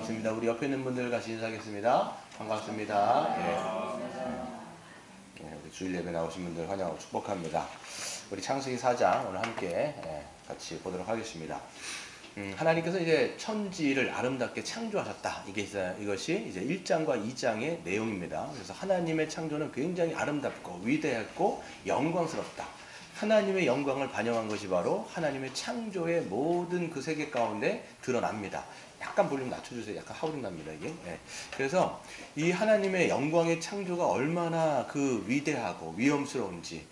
반갑습니다. 우리 옆에 있는 분들 같이 인사하겠습니다. 반갑습니다. 우리 주일 예배 나오신 분들 환영하고 축복합니다. 우리 창세기 4장 오늘 함께 같이 보도록 하겠습니다. 하나님께서 이제 천지를 아름답게 창조하셨다. 이것이 이제 1장과 2장의 내용입니다. 그래서 하나님의 창조는 굉장히 아름답고 위대했고 영광스럽다. 하나님의 영광을 반영한 것이 바로 하나님의 창조의 모든 그 세계 가운데 드러납니다. 약간 볼륨 낮춰주세요. 약간 하울링 납니다, 이게. 그래서 이 하나님의 영광의 창조가 얼마나 그 위대하고 위엄스러운지.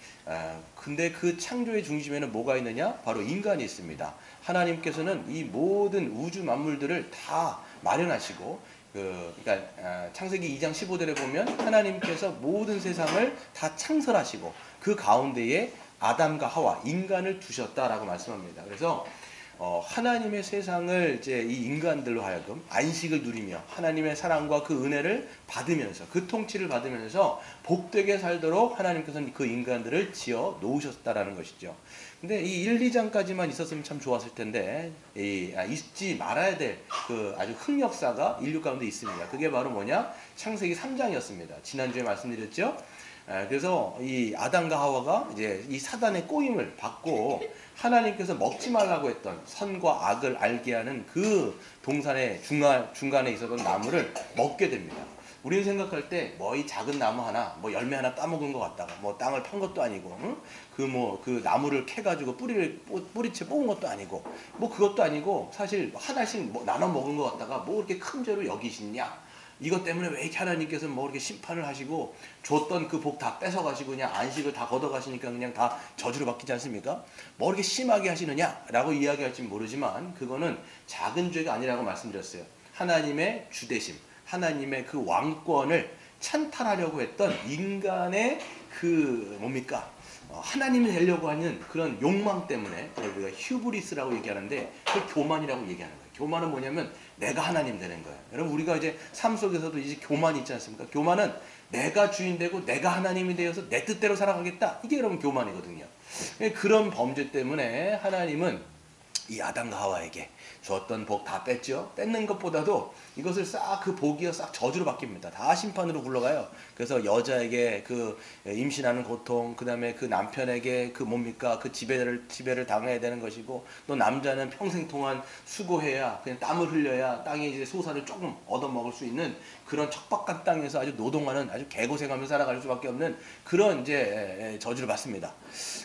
근데 그 창조의 중심에는 뭐가 있느냐? 바로 인간이 있습니다. 하나님께서는 이 모든 우주 만물들을 다 마련하시고, 그러니까 창세기 2장 15절에 보면 하나님께서 모든 세상을 다 창설하시고 그 가운데에 아담과 하와, 인간을 두셨다라고 말씀합니다. 그래서 하나님의 세상을 이제 이 인간들로 하여금 안식을 누리며 하나님의 사랑과 그 은혜를 받으면서 그 통치를 받으면서 복되게 살도록 하나님께서는 그 인간들을 지어 놓으셨다라는 것이죠. 근데 이 1, 2장까지만 있었으면 참 좋았을 텐데 잊지 말아야 될 그 아주 흑역사가 인류 가운데 있습니다. 그게 바로 뭐냐? 창세기 3장이었습니다. 지난주에 말씀드렸죠. 그래서 이 아담과 하와가 이제 이 사단의 꼬임을 받고 하나님께서 먹지 말라고 했던 선과 악을 알게 하는 그 동산의 중간에 있었던 나무를 먹게 됩니다. 우리는 생각할 때 뭐 이 작은 나무 하나, 뭐 열매 하나 따먹은 것 같다가 뭐 땅을 판 것도 아니고, 그 나무를 캐가지고 뿌리채 뽑은 것도 아니고, 뭐 그것도 아니고 사실 하나씩 뭐 나눠 먹은 것 같다가 뭐 이렇게 큰 죄로 여기시냐? 이것 때문에 왜 이렇게 하나님께서 뭐 이렇게 심판을 하시고 줬던 그 복 다 뺏어가시고 그냥 안식을 다 걷어가시니까 그냥 다 저주로 바뀌지 않습니까? 뭐 이렇게 심하게 하시느냐라고 이야기할지 모르지만 그거는 작은 죄가 아니라고 말씀드렸어요. 하나님의 주대심, 하나님의 그 왕권을 찬탈하려고 했던 인간의 그 뭡니까? 하나님이 되려고 하는 그런 욕망 때문에 우리가 휴브리스라고 얘기하는데 그 교만이라고 얘기하는 거예요. 교만은 뭐냐면 내가 하나님 되는 거예요. 여러분 우리가 이제 삶 속에서도 이제 교만이 있지 않습니까? 교만은 내가 주인 되고 내가 하나님이 되어서 내 뜻대로 살아가겠다. 이게 여러분 교만이거든요. 그런 범죄 때문에 하나님은 이 아담과 하와에게 줬던 복 다 뺐죠. 뺏는 것보다도 이것을 싹 그 복이요 싹 저주로 바뀝니다. 다 심판으로 굴러가요. 그래서 여자에게 그 임신하는 고통, 그 다음에 그 남편에게 그 뭡니까 그 지배를 당해야 되는 것이고, 또 남자는 평생 동안 수고해야 그냥 땀을 흘려야 땅에 이제 소사를 조금 얻어먹을 수 있는 그런 척박한 땅에서 아주 노동하는 아주 개고생하며 살아갈 수밖에 없는 그런 이제 저주를 받습니다.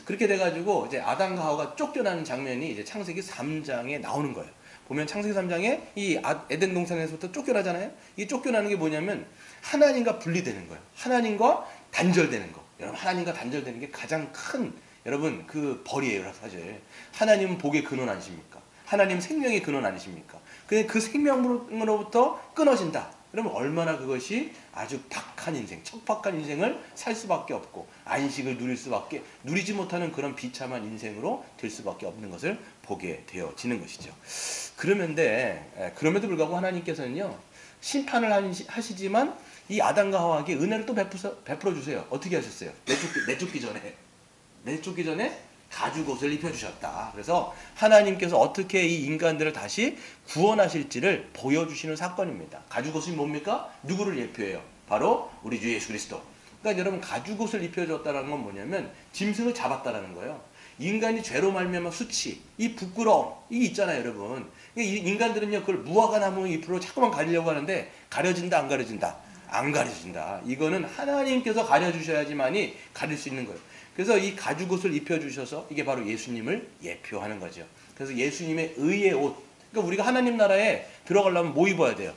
그렇게 돼가지고 이제 아담과 하와가 쫓겨나는 장면이 이제 창세기 3장에 나오는 거예요. 보면 창세기 3장에 이 에덴 동산에서부터 쫓겨나잖아요. 이 쫓겨나는 게 뭐냐면 하나님과 분리되는 거예요. 하나님과 단절되는 거. 여러분 하나님과 단절되는 게 가장 큰 여러분 그 벌이에요. 사실 하나님은 복의 근원 아니십니까? 하나님 생명의 근원 아니십니까? 그 생명으로부터 끊어진다. 그러면 얼마나 그것이 아주 탁한 인생, 척박한 인생을 살 수밖에 없고 안식을 누리지 못하는 그런 비참한 인생으로 될 수밖에 없는 것을 보게 되어지는 것이죠. 그럼에도 불구하고 하나님께서는요 심판을 하시지만 이 아담과 하와에게 은혜를 또 베풀어 주세요. 어떻게 하셨어요? 내쫓기 전에 가죽옷을 입혀주셨다. 그래서 하나님께서 어떻게 이 인간들을 다시 구원하실지를 보여주시는 사건입니다. 가죽옷이 뭡니까? 누구를 예표해요? 바로 우리 주 예수 그리스도. 그러니까 여러분 가죽옷을 입혀줬다는 건 뭐냐면 짐승을 잡았다라는 거예요. 인간이 죄로 말미암아 수치, 이 부끄러움, 이게 있잖아요, 여러분. 이 인간들은요, 그걸 무화과 나무 잎으로 자꾸만 가리려고 하는데 가려진다, 안 가려진다? 안 가려진다. 이거는 하나님께서 가려주셔야지만이 가릴 수 있는 거예요. 그래서 이 가죽옷을 입혀주셔서 이게 바로 예수님을 예표하는 거죠. 그래서 예수님의 의의 옷. 그러니까 우리가 하나님 나라에 들어가려면 뭐 입어야 돼요?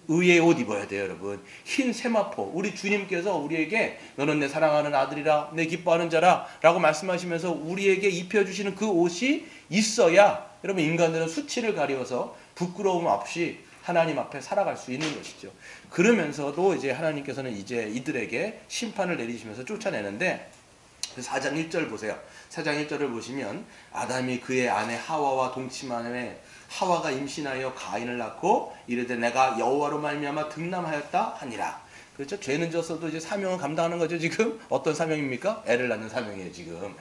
의의 옷 입어야 돼요, 여러분. 흰 세마포. 우리 주님께서 우리에게 너는 내 사랑하는 아들이라, 내 기뻐하는 자라 라고 말씀하시면서 우리에게 입혀주시는 그 옷이 있어야 여러분 인간들은 수치를 가리워서 부끄러움 없이 하나님 앞에 살아갈 수 있는 것이죠. 그러면서도 이제 하나님께서는 이제 이들에게 심판을 내리시면서 쫓아내는데 4장 1절 보세요. 4장 1절을 보시면 아담이 그의 아내 하와와 동침함에 하와가 임신하여 가인을 낳고 이르되 내가 여호와로 말미암아 득남하였다 하니라. 그렇죠? 죄는 졌어도 이제 사명을 감당하는 거죠. 지금 어떤 사명입니까? 애를 낳는 사명이에요. 지금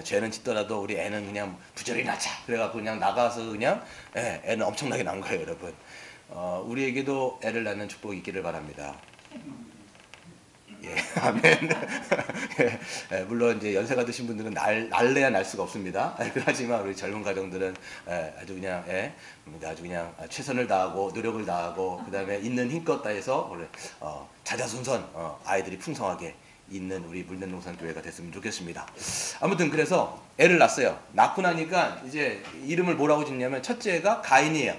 죄는 짓더라도 우리 애는 그냥 부지런히 낳자. 그래갖고 그냥 나가서 그냥 애는 엄청나게 낳은 거예요, 여러분. 우리에게도 애를 낳는 축복이 있기를 바랍니다. 예, 아멘. 예, 물론 이제 연세가 드신 분들은 날래야 날 수가 없습니다. 하지만 우리 젊은 가정들은 아주 그냥 아주 그냥 최선을 다하고 노력을 다하고 그 다음에 있는 힘껏 다해서 원래 자자손손 아이들이 풍성하게 있는 우리 물된동산교회가 됐으면 좋겠습니다. 아무튼 그래서 애를 낳았어요. 낳고 나니까 이제 이름을 뭐라고 짓냐면 첫째가 가인이에요.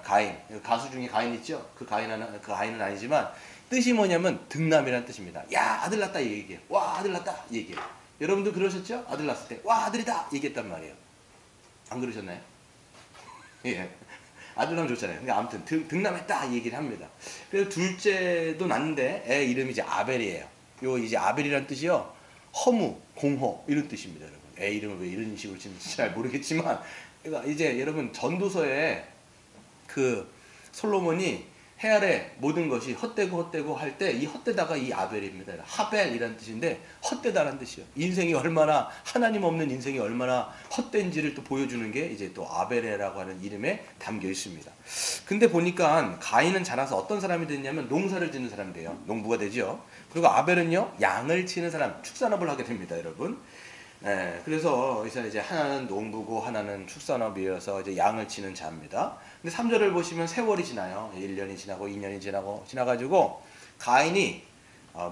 가인. 가수 중에 가인 있죠? 그 가인은 아니지만 뜻이 뭐냐면 등남이라는 뜻입니다. 야, 아들 낳았다 이 얘기예요. 와, 아들 낳았다 이 얘기예요. 여러분도 그러셨죠? 아들 낳았을 때 와, 아들이다 얘기했단 말이에요. 안 그러셨나요? 예. 아들 낳으면 좋잖아요. 그러니까 아무튼 등남했다 이 얘기를 합니다. 그래서 둘째도 낳는데 애 이름이 이제 아벨이에요. 요 이제 아벨이라는 뜻이요. 허무, 공허 이런 뜻입니다, 여러분. 애 이름을 왜 이런 식으로 짓는지 잘 모르겠지만, 그러니까 이제 여러분 전도서에 그 솔로몬이 해 아래 모든 것이 헛되고 할 때 이 헛되다가 이 아벨입니다. 하벨이라는 뜻인데 헛되다라는 뜻이요. 인생이 얼마나 하나님 없는 인생이 얼마나 헛된지를 또 보여주는 게 이제 또 아벨이라고 하는 이름에 담겨 있습니다. 근데 보니까 가인은 자라서 어떤 사람이 됐냐면 농사를 짓는 사람이 돼요. 농부가 되죠. 그리고 아벨은요 양을 치는 사람, 축산업을 하게 됩니다, 여러분. 그래서 이제 하나는 농부고 하나는 축산업이어서 이제 양을 치는 자입니다. 근데 3절을 보시면 세월이 지나요. 1년이 지나고 2년이 지나가지고 가인이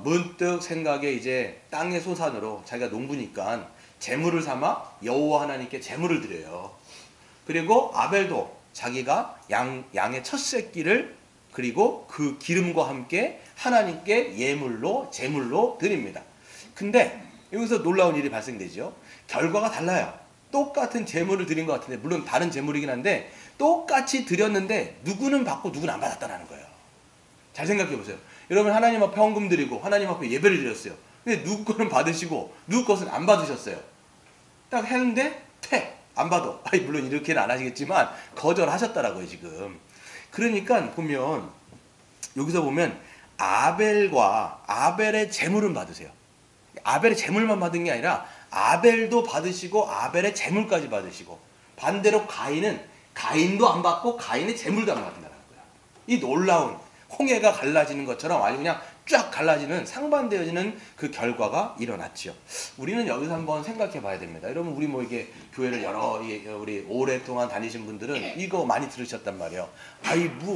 문득 생각에 이제 땅의 소산으로 자기가 농부니까 재물을 삼아 여호와 하나님께 재물을 드려요. 그리고 아벨도 자기가 양의 첫 새끼를 그리고 그 기름과 함께 하나님께 제물로 드립니다. 근데 여기서 놀라운 일이 발생되죠. 결과가 달라요. 똑같은 제물을 드린 것 같은데, 물론 다른 제물이긴 한데 똑같이 드렸는데 누구는 받고 누구는 안 받았다는 거예요. 잘 생각해 보세요. 여러분 하나님 앞에 헌금 드리고 하나님 앞에 예배를 드렸어요. 근데 누구 거는 받으시고 누구 것은 안 받으셨어요. 딱 했는데 안 받아. 물론 이렇게는 안 하시겠지만 거절하셨다라고요 지금. 그러니까 보면 여기서 보면 아벨의 제물은 받으세요. 아벨의 제물만 받은 게 아니라 아벨도 받으시고 아벨의 제물까지 받으시고, 반대로 가인도 안 받고 가인의 제물도 안 받는다는 거야. 이 놀라운 홍해가 갈라지는 것처럼 아주 그냥 쫙 갈라지는 상반되어지는 그 결과가 일어났죠. 우리는 여기서 한번 생각해 봐야 됩니다. 여러분 우리 뭐 이게 교회를 우리 오랫동안 다니신 분들은 이거 많이 들으셨단 말이에요.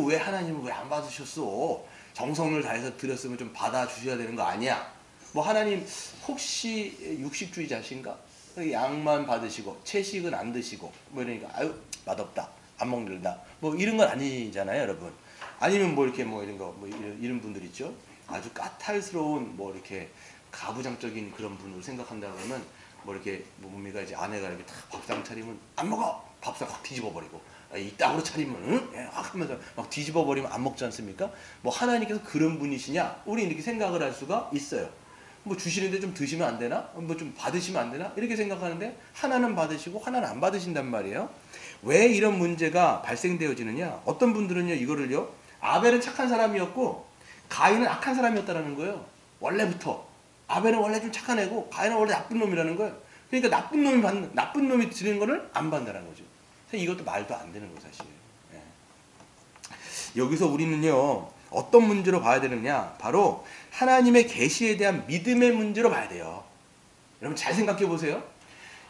왜 하나님은 왜 안 받으셨어? 정성을 다해서 드렸으면 좀 받아주셔야 되는 거 아니야? 뭐 하나님 혹시 육식주의자신가? 양만 받으시고 채식은 안 드시고 뭐 이러니까 맛없다, 안 먹는다, 뭐 이런 건 아니잖아요, 여러분. 아니면 뭐 이렇게 뭐 이런 거 뭐 이런 분들 있죠. 아주 까탈스러운 뭐 이렇게 가부장적인 그런 분을 생각한다 그러면 뭐 이렇게 몸이가 이제 아내가 이렇게 다 밥상 차리면 안 먹어, 밥상 확 뒤집어 버리고, 이따구로 차리면 확 하면서 막 뒤집어 버리면 안 먹지 않습니까? 뭐 하나님께서 그런 분이시냐? 우리 이렇게 생각을 할 수가 있어요. 뭐 주시는데 좀 드시면 안 되나? 뭐 좀 받으시면 안 되나? 이렇게 생각하는데 하나는 받으시고 하나는 안 받으신단 말이에요. 왜 이런 문제가 발생되어지느냐? 어떤 분들은요 이거를요, 아벨은 착한 사람이었고 가인은 악한 사람이었다라는 거예요. 원래부터 아벨은 원래 좀 착한 애고 가인은 원래 나쁜 놈이라는 거예요. 그러니까 나쁜 놈이 드리는 거를 안 받는다는 거죠. 이것도 말도 안 되는 거예요, 사실. 여기서 우리는요 어떤 문제로 봐야 되느냐? 바로 하나님의 계시에 대한 믿음의 문제로 봐야 돼요. 여러분 잘 생각해 보세요.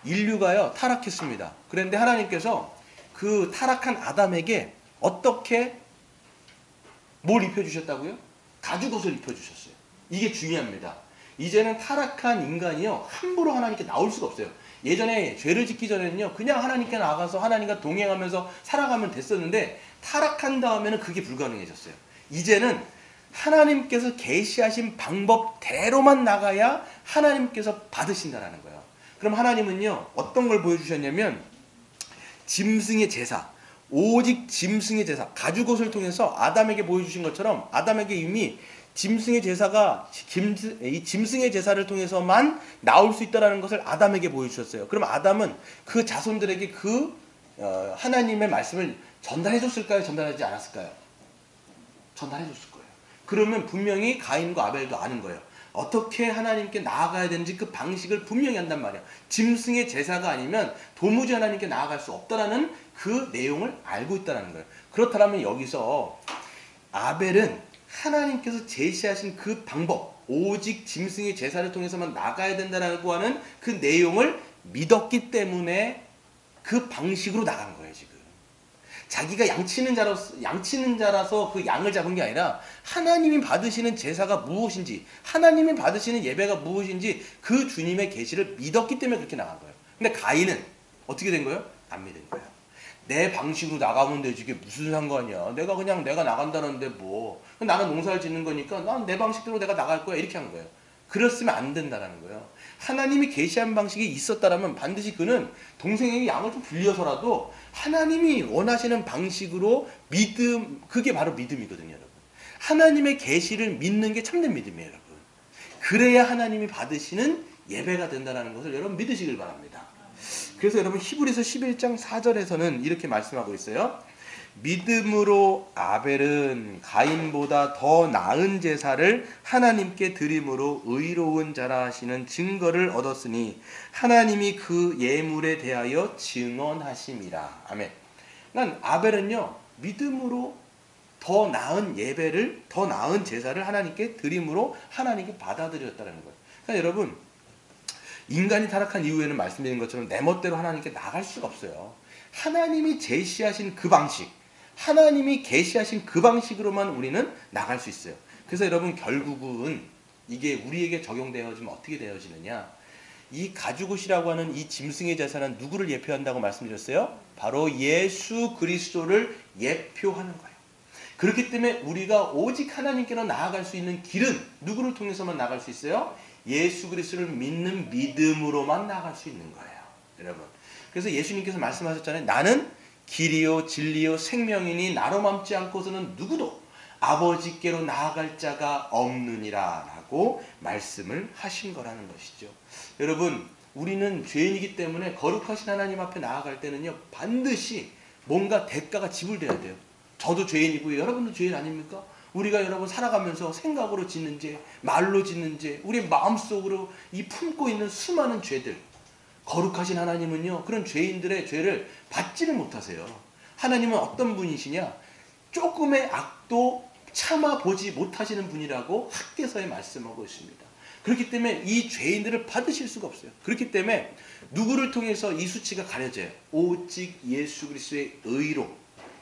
인류가요 타락했습니다. 그런데 하나님께서 그 타락한 아담에게 어떻게 뭘 입혀주셨다고요? 가죽옷을 입혀주셨어요. 이게 중요합니다. 이제는 타락한 인간이요 함부로 하나님께 나올 수가 없어요. 예전에 죄를 짓기 전에는요 그냥 하나님께 나가서 하나님과 동행하면서 살아가면 됐었는데, 타락한 다음에는 그게 불가능해졌어요. 이제는 하나님께서 계시하신 방법대로만 나가야 하나님께서 받으신다라는 거예요. 그럼 하나님은요 어떤 걸 보여주셨냐면 짐승의 제사, 오직 짐승의 제사, 가죽옷을 통해서 아담에게 보여주신 것처럼 아담에게 이미 짐승의 제사를 통해서만 나올 수 있다는 것을 아담에게 보여주셨어요. 그럼 아담은 그 자손들에게 하나님의 말씀을 전달해 줬을까요? 전달하지 않았을까요? 전달해 줬을 거예요. 그러면 분명히 가인과 아벨도 아는 거예요. 어떻게 하나님께 나아가야 되는지 그 방식을 분명히 한단 말이야. 짐승의 제사가 아니면 도무지 하나님께 나아갈 수 없다라는 그 내용을 알고 있다는 거예요. 그렇다면 여기서 아벨은 하나님께서 제시하신 그 방법, 오직 짐승의 제사를 통해서만 나가야 된다라고 하는 그 내용을 믿었기 때문에 그 방식으로 나간 거예요, 지금. 자기가 양치는 자라서 그 양을 잡은 게 아니라 하나님이 받으시는 제사가 무엇인지, 하나님이 받으시는 예배가 무엇인지 그 주님의 계시를 믿었기 때문에 그렇게 나간 거예요. 근데 가인은 어떻게 된 거예요? 안 믿은 거예요. 내 방식으로 나가면 되지, 이게 무슨 상관이야. 내가 나간다는데 뭐. 나는 농사를 짓는 거니까 난 내 방식대로 내가 나갈 거야. 이렇게 한 거예요. 그랬으면 안 된다는 거예요. 하나님이 계시한 방식이 있었다라면 반드시 그는 동생에게 양을 좀 빌려서라도 하나님이 원하시는 방식으로 그게 바로 믿음이거든요, 여러분. 하나님의 계시를 믿는 게 참된 믿음이에요, 여러분. 그래야 하나님이 받으시는 예배가 된다는 것을 여러분 믿으시길 바랍니다. 그래서 여러분 히브리서 11장 4절에서는 이렇게 말씀하고 있어요. 믿음으로 아벨은 가인보다 더 나은 제사를 하나님께 드림으로 의로운 자라 하시는 증거를 얻었으니 하나님이 그 예물에 대하여 증언하심이라. 아멘. 난 아벨은요, 믿음으로 더 나은 예배를, 더 나은 제사를 하나님께 드림으로 하나님께 받아들였다는 거예요. 그러니까 여러분, 인간이 타락한 이후에는 말씀드린 것처럼 내 멋대로 하나님께 나갈 수가 없어요. 하나님이 제시하신 그 방식, 하나님이 계시하신 그 방식으로만 우리는 나갈 수 있어요. 그래서 여러분 결국은 이게 우리에게 적용되어지면 어떻게 되어지느냐, 이 가죽옷이라고 하는 이 짐승의 제사는 누구를 예표한다고 말씀드렸어요? 바로 예수 그리스도를 예표하는 거예요. 그렇기 때문에 우리가 오직 하나님께로 나아갈 수 있는 길은 누구를 통해서만 나갈 수 있어요? 예수 그리스도를 믿는 믿음으로만 나아갈 수 있는 거예요, 여러분. 그래서 예수님께서 말씀하셨잖아요. 나는 길이요 진리요 생명이니 나로 맘지 않고서는 누구도 아버지께로 나아갈 자가 없느니라 라고 말씀을 하신 거라는 것이죠. 여러분, 우리는 죄인이기 때문에 거룩하신 하나님 앞에 나아갈 때는요, 반드시 뭔가 대가가 지불돼야 돼요. 저도 죄인이고요, 여러분도 죄인 아닙니까? 우리가 여러분 살아가면서 생각으로 짓는 죄, 말로 짓는 죄, 우리 마음속으로 이 품고 있는 수많은 죄들, 거룩하신 하나님은요, 그런 죄인들의 죄를 받지를 못하세요. 하나님은 어떤 분이시냐? 조금의 악도 참아보지 못하시는 분이라고 학개서에 말씀하고 있습니다. 그렇기 때문에 이 죄인들을 받으실 수가 없어요. 그렇기 때문에 누구를 통해서 이 수치가 가려져요? 오직 예수 그리스도의 의로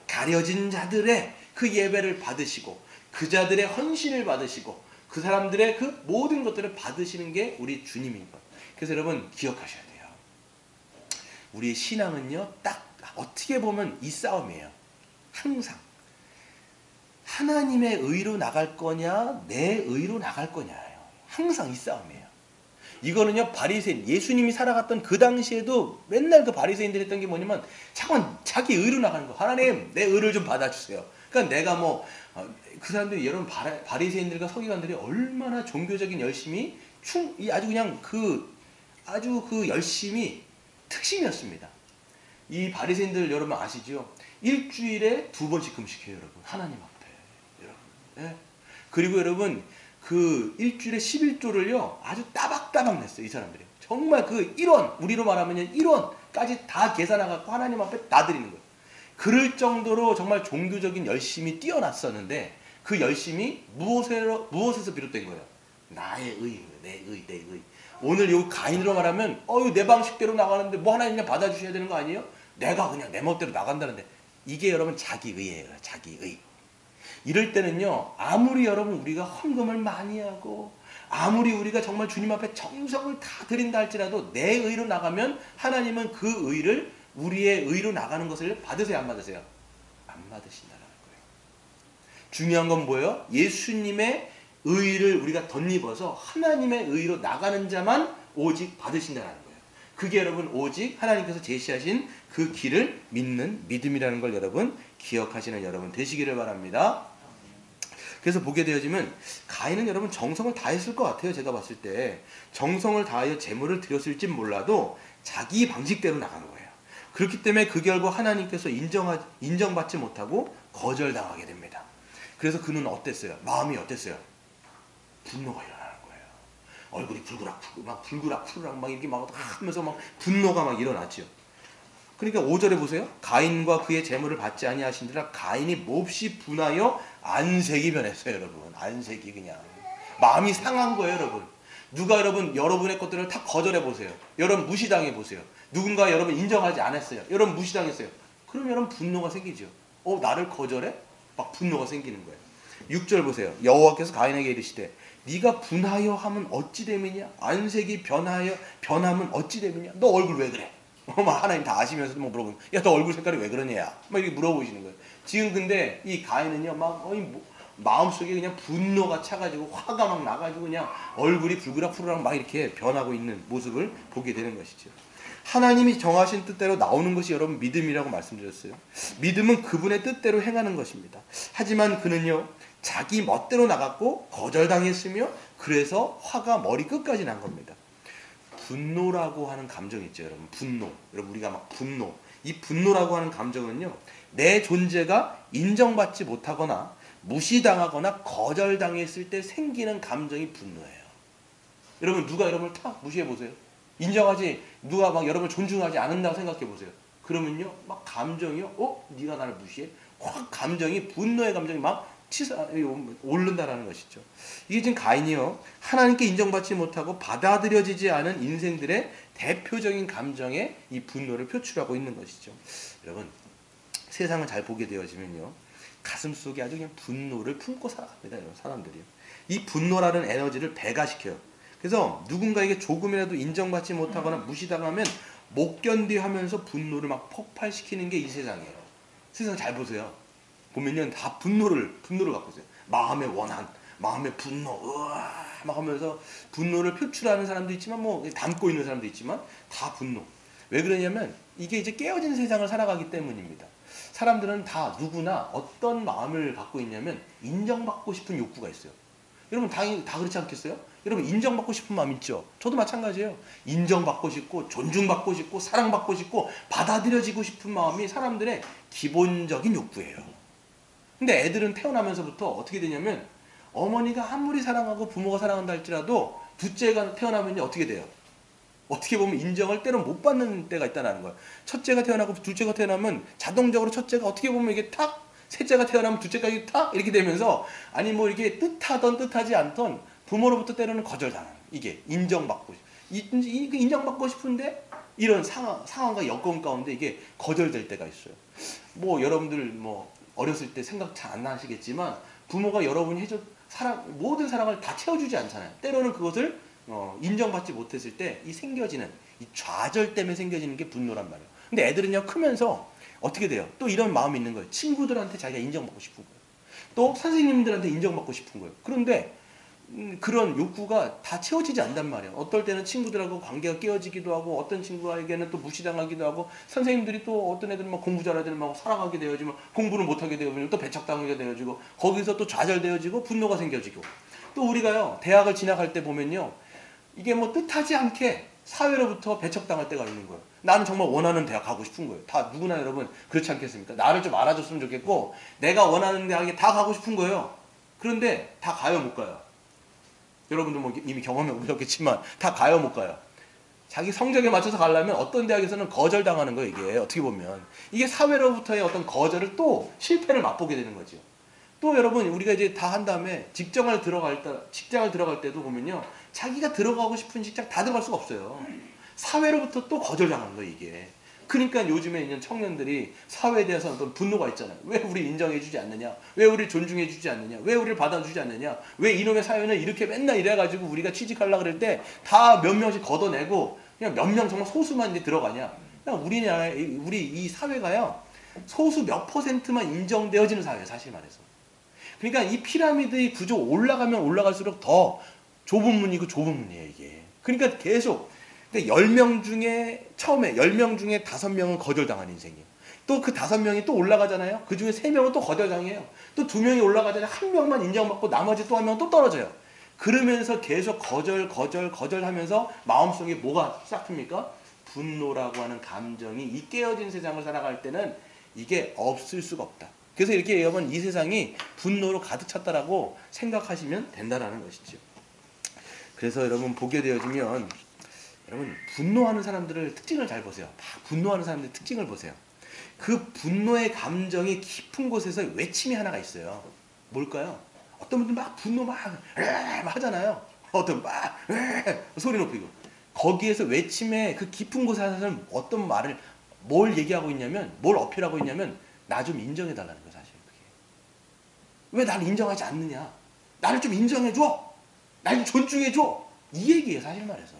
가려진 자들의 그 예배를 받으시고 그 자들의 헌신을 받으시고 그 사람들의 그 모든 것들을 받으시는 게 우리 주님인 것. 그래서 여러분 기억하셔야 돼요. 우리의 신앙은요, 딱 어떻게 보면 이 싸움이에요. 항상 하나님의 의로 나갈 거냐 내 의로 나갈 거냐예요. 항상 이 싸움이에요. 이거는요, 바리새인, 예수님이 살아갔던 그 당시에도 맨날 그 바리새인들이 했던 게 뭐냐면 자기 의로 나가는 거. 하나님, 내 의를 좀 받아주세요. 그러니까 내가 그 사람들이, 여러분, 바리새인들과 서기관들이 얼마나 종교적인 열심이 아주 그냥 아주 그 열심이 특심이었습니다. 이 바리새인들 여러분 아시죠? 일주일에 2번씩 금식해요, 여러분. 하나님 앞에. 여러분. 네? 그리고 여러분, 그 일주일에 11조를요, 아주 따박따박 냈어요, 이 사람들이. 정말 그 1원, 우리로 말하면 1원까지 다 계산해갖고 하나님 앞에 다 드리는 거예요. 그럴 정도로 정말 종교적인 열심이 뛰어났었는데, 그 열심이 무엇에서 비롯된 거예요? 나의 의, 내 의. 오늘 요 가인으로 말하면, 내 방식대로 나가는데 뭐 하나님 그냥 받아주셔야 되는 거 아니에요? 내가 그냥 내 멋대로 나간다는데. 이게 여러분 자기의예요, 자기의. 이럴 때는요, 아무리 여러분 우리가 헌금을 많이 하고 아무리 우리가 정말 주님 앞에 정성을 다 드린다 할지라도 내 의로 나가면 하나님은 그 의를, 우리의 의로 나가는 것을 받으세요, 안 받으세요? 안 받으신다는 거예요. 중요한 건 뭐예요? 예수님의 의를 우리가 덧입어서 하나님의 의로 나가는 자만 오직 받으신다는 거예요. 그게 여러분 오직 하나님께서 제시하신 그 길을 믿는 믿음이라는 걸 여러분 기억하시는 여러분 되시기를 바랍니다. 그래서 보게 되어지면 가인은 여러분 정성을 다했을 것 같아요. 제가 봤을 때 정성을 다하여 제물을 드렸을지 몰라도 자기 방식대로 나간 거예요. 그렇기 때문에 그 결과 하나님께서 인정받지 못하고 거절당하게 됩니다. 그래서 그는 어땠어요? 마음이 어땠어요? 분노가 일어나는 거예요. 얼굴이 불그락푸르락 막 이렇게 막 하면서 막 분노가 막 일어났죠. 그러니까 5절에 보세요. 가인과 그의 재물을 받지 아니하신지라 가인이 몹시 분하여 안색이 변했어요, 여러분. 안색이 그냥 마음이 상한 거예요, 여러분. 누가 여러분의 것들을 다 거절해 보세요. 여러분 무시당해 보세요. 누군가 여러분 인정하지 않았어요. 여러분 무시당했어요. 그럼 여러분 분노가 생기죠. 나를 거절해? 막 분노가 생기는 거예요. 6절 보세요. 여호와께서 가인에게 이르시되 네가 분하여 하면 어찌 됨이냐? 안색이 변하면 어찌 됨이냐? 너 얼굴 왜 그래? 막 하나님 다 아시면서도 막 물어보면 야, 너 얼굴 색깔이 왜 그러냐? 막 이렇게 물어보시는 거예요. 지금 근데 이 가인은요, 막 마음속에 그냥 분노가 차가지고 화가 막 나가지고 그냥 얼굴이 불그락푸르락 막 이렇게 변하고 있는 모습을 보게 되는 것이죠. 하나님이 정하신 뜻대로 나오는 것이 여러분 믿음이라고 말씀드렸어요. 믿음은 그분의 뜻대로 행하는 것입니다. 하지만 그는요, 자기 멋대로 나갔고 거절당했으며 그래서 화가 머리 끝까지 난 겁니다. 분노라고 하는 감정 있죠, 여러분. 분노. 여러분 우리가 막 분노. 이 분노라고 하는 감정은요, 내 존재가 인정받지 못하거나 무시당하거나 거절당했을 때 생기는 감정이 분노예요. 여러분 누가 여러분을 탁 무시해 보세요. 인정하지, 누가 막 여러분을 존중하지 않는다고 생각해 보세요. 그러면요, 막 감정이요, 네가 나를 무시해? 확 감정이, 분노의 감정이 막 오른다라는 것이죠. 이게 지금 가인이요, 하나님께 인정받지 못하고 받아들여지지 않은 인생들의 대표적인 감정의 이 분노를 표출하고 있는 것이죠. 여러분, 세상을 잘 보게 되어지면요, 가슴 속에 아주 그냥 분노를 품고 살아갑니다, 여러분, 사람들이요. 이 분노라는 에너지를 배가시켜요. 그래서 누군가에게 조금이라도 인정받지 못하거나 무시당하면 못 견디 하면서 분노를 막 폭발시키는 게 이 세상이에요. 세상 잘 보세요. 보면요, 다 분노를 갖고 있어요. 마음의 원한, 마음의 분노, 으아 막 하면서 분노를 표출하는 사람도 있지만, 뭐 담고 있는 사람도 있지만 다 분노. 왜 그러냐면 이게 이제 깨어진 세상을 살아가기 때문입니다. 사람들은 다 누구나 어떤 마음을 갖고 있냐면 인정받고 싶은 욕구가 있어요. 여러분 당연히 다 그렇지 않겠어요? 여러분 인정받고 싶은 마음 있죠? 저도 마찬가지예요. 인정받고 싶고 존중받고 싶고 사랑받고 싶고 받아들여지고 싶은 마음이 사람들의 기본적인 욕구예요. 근데 애들은 태어나면서부터 어떻게 되냐면 어머니가 아무리 사랑하고 부모가 사랑한다 할지라도 둘째가 태어나면 어떻게 돼요? 어떻게 보면 인정을 때로 못 받는 때가 있다는 거예요. 첫째가 태어나고 둘째가 태어나면 자동적으로 첫째가 어떻게 보면 이게 탁, 셋째가 태어나면 둘째까지 탁 이렇게 되면서, 아니 뭐 이게 뜻하던 뜻하지 않던 부모로부터 때로는 거절당하는, 이게 인정받고 인정받고 싶은데 이런 상황과 여건 가운데 이게 거절될 때가 있어요. 뭐 여러분들 뭐 어렸을 때 생각 잘 안 나시겠지만 부모가 여러분이 해준 모든 사랑을 다 채워주지 않잖아요. 때로는 그것을 인정받지 못했을 때 이 생겨지는 이 좌절 때문에 생겨지는 게 분노란 말이에요. 근데 애들은요, 크면서 어떻게 돼요? 또 이런 마음이 있는 거예요. 친구들한테 자기가 인정받고 싶은 거예요. 또 선생님들한테 인정받고 싶은 거예요. 그런데 그런 욕구가 다 채워지지 않단 말이에요. 어떨 때는 친구들하고 관계가 깨어지기도 하고, 어떤 친구에게는 또 무시당하기도 하고, 선생님들이 또 어떤 애들은 막 공부 잘하는 애들은 막 사랑하게 되어지면 공부를 못하게 되어지면 또 배척당하게 되어지고, 거기서 또 좌절되어지고 분노가 생겨지고, 또 우리가요 대학을 진학할 때 보면요, 이게 뭐 뜻하지 않게 사회로부터 배척당할 때가 있는 거예요. 나는 정말 원하는 대학 가고 싶은 거예요. 다 누구나 여러분 그렇지 않겠습니까? 나를 좀 알아줬으면 좋겠고 내가 원하는 대학에 다 가고 싶은 거예요. 그런데 다 가요, 못 가요? 여러분도 뭐 이미 경험해 보셨겠지만 다 가요, 못 가요? 자기 성적에 맞춰서 가려면 어떤 대학에서는 거절당하는 거예요. 이게 어떻게 보면 이게 사회로부터의 어떤 거절을 또 실패를 맛보게 되는 거죠. 또 여러분 우리가 이제 다 한 다음에 직장을 들어갈 때도 보면요, 자기가 들어가고 싶은 직장 다 들어갈 수가 없어요. 사회로부터 또 거절당하는 거예요, 이게. 그러니까 요즘에 있는 청년들이 사회에 대해서 어떤 분노가 있잖아요. 왜 우리 인정해주지 않느냐? 왜 우리 존중해주지 않느냐? 왜 우리를 받아주지 않느냐? 왜 이놈의 사회는 이렇게 맨날 이래가지고 우리가 취직하려고 그럴 때 다 몇 명씩 걷어내고 그냥 몇 명 정말 소수만 이제 들어가냐? 그냥 우리 이 사회가요, 소수 몇 퍼센트만 인정되어지는 사회예요, 사실 말해서. 그러니까 이 피라미드의 구조 올라가면 올라갈수록 더 좁은 문이고 좁은 문이에요, 이게. 그러니까 계속 10명 중에 처음에 10명 중에 5명은 거절당하는 인생이에요. 또 그 5명이 또 올라가잖아요. 그 중에 3명은 또 거절당해요. 또 2명이 올라가잖아요. 1명만 인정받고 나머지 또 1명은 또 떨어져요. 그러면서 계속 거절하면서 마음속에 뭐가 시작합니까? 분노라고 하는 감정이 이 깨어진 세상을 살아갈 때는 이게 없을 수가 없다. 그래서 이렇게 여러분 이 세상이 분노로 가득 찼다라고 생각하시면 된다라는 것이죠. 그래서 여러분 보게 되어지면 여러분 분노하는 사람들을 특징을 잘 보세요. 막 분노하는 사람들의 특징을 보세요. 그 분노의 감정이 깊은 곳에서 외침이 하나가 있어요. 뭘까요? 어떤 분들 막 분노 막 하잖아요. 어떤 막 소리 높이고 거기에서 외침의 그 깊은 곳에서는 어떤 말을 뭘 얘기하고 있냐면 뭘 어필하고 있냐면 나 좀 인정해 달라는 거예요. 사실 그게. 왜 나를 인정하지 않느냐? 나를 좀 인정해 줘. 날 좀 존중해 줘. 이 얘기예요. 사실 말해서.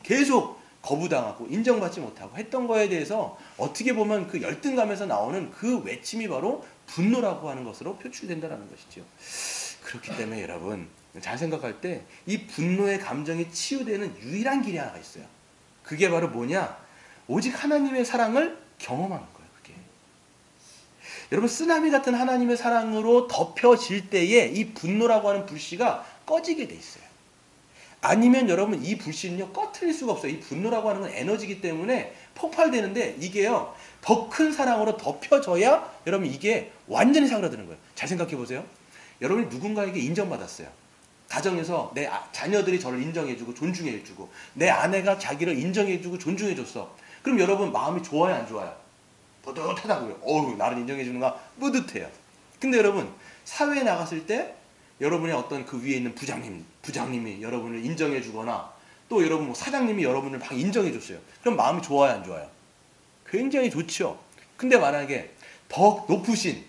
계속 거부당하고 인정받지 못하고 했던 거에 대해서 어떻게 보면 그 열등감에서 나오는 그 외침이 바로 분노라고 하는 것으로 표출된다는 것이죠. 그렇기 때문에 여러분 잘 생각할 때 이 분노의 감정이 치유되는 유일한 길이 하나가 있어요. 그게 바로 뭐냐? 오직 하나님의 사랑을 경험하는 거예요. 그게. 여러분 쓰나미 같은 하나님의 사랑으로 덮여질 때에 이 분노라고 하는 불씨가 꺼지게 돼 있어요. 아니면 여러분 이 불씨는요 꺼트릴 수가 없어요. 이 분노라고 하는 건 에너지이기 때문에 폭발되는데 이게요 더 큰 사랑으로 덮여져야 여러분 이게 완전히 사그라드는 거예요. 잘 생각해 보세요. 여러분이 누군가에게 인정받았어요. 가정에서 내 자녀들이 저를 인정해주고 존중해주고 내 아내가 자기를 인정해주고 존중해줬어. 그럼 여러분 마음이 좋아요 안 좋아요? 뿌듯하다고요. 어우 나를 인정해주는가 뿌듯해요. 근데 여러분 사회에 나갔을 때 여러분의 어떤 그 위에 있는 부장님이 여러분을 인정해주거나 또 여러분 뭐 사장님이 여러분을 막 인정해줬어요. 그럼 마음이 좋아요 안 좋아요? 굉장히 좋죠. 근데 만약에 더 높으신